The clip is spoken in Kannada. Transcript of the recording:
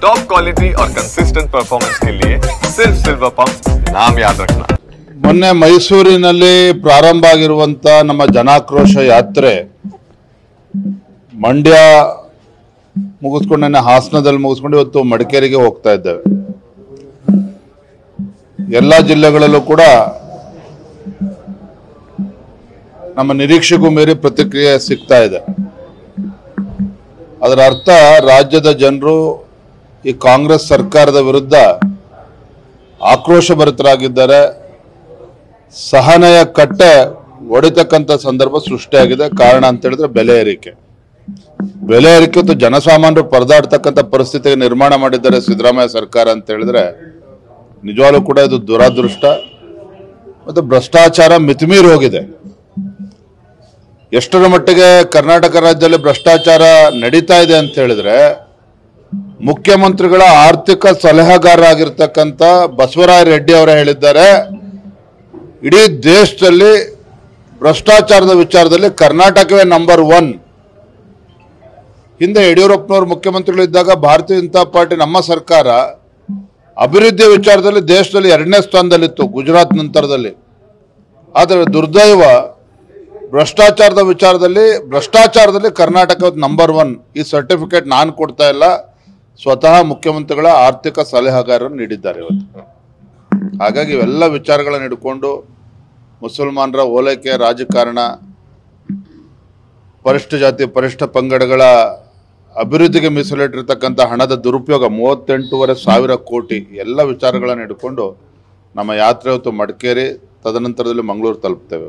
टॉप क्वालिटी और कंसिस्टेंट परफॉर्मेंस के लिए सिर्फ सिल्वर पंप नाम याद रखना। ಮೊನ್ನೆ ಮೈಸೂರಿನಲ್ಲಿ ಪ್ರಾರಂಭ ಆಗಿರುವಂತ ನಮ್ಮ ಜನಾಕ್ರೋಶ ಯಾತ್ರೆ ಮಂಡ್ಯ ಮುಗಿಸ್ಕೊಂಡು ಹಾಸನದಲ್ಲಿ ಮುಗಿಸ್ಕೊಂಡು ಇವತ್ತು ಮಡಿಕೇರಿಗೆ ಹೋಗ್ತಾ ಇದ್ದೇವೆ. ಎಲ್ಲ ಜಿಲ್ಲೆಗಳಲ್ಲೂ ಕೂಡ ನಮ್ಮ ನಿರೀಕ್ಷೆಗೂ ಮೀರಿ ಪ್ರತಿಕ್ರಿಯೆ ಸಿಗ್ತಾ ಇದೆ. ಅದರ ಅರ್ಥ ರಾಜ್ಯದ ಜನರು ಈ ಕಾಂಗ್ರೆಸ್ ಸರ್ಕಾರದ ವಿರುದ್ಧ ಆಕ್ರೋಶಭರಿತರಾಗಿದ್ದಾರೆ. ಸಹನೆಯ ಕಟ್ಟೆ ಒಡಿತಕ್ಕಂಥ ಸಂದರ್ಭ ಸೃಷ್ಟಿಯಾಗಿದೆ. ಕಾರಣ ಅಂತ ಹೇಳಿದ್ರೆ ಬೆಲೆ ಏರಿಕೆ ಮತ್ತು ಜನಸಾಮಾನ್ಯರು ಪರದಾಡ್ತಕ್ಕಂಥ ಪರಿಸ್ಥಿತಿಗೆ ನಿರ್ಮಾಣ ಮಾಡಿದ್ದಾರೆ ಸಿದ್ದರಾಮಯ್ಯ ಸರ್ಕಾರ ಅಂತ ಹೇಳಿದ್ರೆ ನಿಜವಾಗ್ಲೂ ಕೂಡ ಇದು ದುರಾದೃಷ್ಟ ಮತ್ತು ಭ್ರಷ್ಟಾಚಾರ ಮಿತಿಮೀರಿ ಹೋಗಿದೆ. ಎಷ್ಟರ ಮಟ್ಟಿಗೆ ಕರ್ನಾಟಕ ರಾಜ್ಯದಲ್ಲಿ ಭ್ರಷ್ಟಾಚಾರ ನಡೀತಾ ಇದೆ ಅಂತ ಹೇಳಿದ್ರೆ ಮುಖ್ಯಮಂತ್ರಿಗಳ ಆರ್ಥಿಕ ಸಲಹೆಗಾರರಾಗಿರ್ತಕ್ಕಂಥ ಬಸವರಾಯ ರೆಡ್ಡಿ ಅವರೇ ಹೇಳಿದ್ದಾರೆ, ಇಡೀ ದೇಶದಲ್ಲಿ ಭ್ರಷ್ಟಾಚಾರದ ವಿಚಾರದಲ್ಲಿ ಕರ್ನಾಟಕವೇ ನಂಬರ್ 1. ಹಿಂದೆ ಯಡಿಯೂರಪ್ಪನವರು ಮುಖ್ಯಮಂತ್ರಿಗಳಿದ್ದಾಗ ಭಾರತೀಯ ಜನತಾ ಪಾರ್ಟಿ ನಮ್ಮ ಸರ್ಕಾರ ಅಭಿವೃದ್ಧಿ ವಿಚಾರದಲ್ಲಿ ದೇಶದಲ್ಲಿ 2ನೇ ಸ್ಥಾನದಲ್ಲಿತ್ತು ಗುಜರಾತ್ ನಂತರದಲ್ಲಿ. ಆದರೆ ದುರ್ದೈವ ಭ್ರಷ್ಟಾಚಾರದಲ್ಲಿ ಕರ್ನಾಟಕ ನಂಬರ್ 1. ಈ ಸರ್ಟಿಫಿಕೇಟ್ ನಾನು ಕೊಡ್ತಾ ಇಲ್ಲ, ಸ್ವತಃ ಮುಖ್ಯಮಂತ್ರಿಗಳ ಆರ್ಥಿಕ ಸಲಹೆಗಾರರು ನೀಡಿದ್ದಾರೆ ಇವತ್ತು. ಹಾಗಾಗಿ ಇವೆಲ್ಲ ವಿಚಾರಗಳನ್ನು ಹಿಡ್ಕೊಂಡು ಮುಸಲ್ಮಾನರ ಓಲೈಕೆ ರಾಜಕಾರಣ, ಪರಿಷ್ಠ ಜಾತಿ ಪರಿಷ್ಠ ಪಂಗಡಗಳ ಅಭಿವೃದ್ಧಿಗೆ ಮೀಸಲಿಟ್ಟಿರ್ತಕ್ಕಂಥ ಹಣದ ದುರುಪಯೋಗ 38,500 ಕೋಟಿ ಎಲ್ಲ ವಿಚಾರಗಳನ್ನು ಹಿಡ್ಕೊಂಡು ನಮ್ಮ ಯಾತ್ರೆ ಇವತ್ತು ಮಡಿಕೇರಿ, ತದನಂತರದಲ್ಲಿ ಮಂಗಳೂರು ತಲುಪ್ತೇವೆ.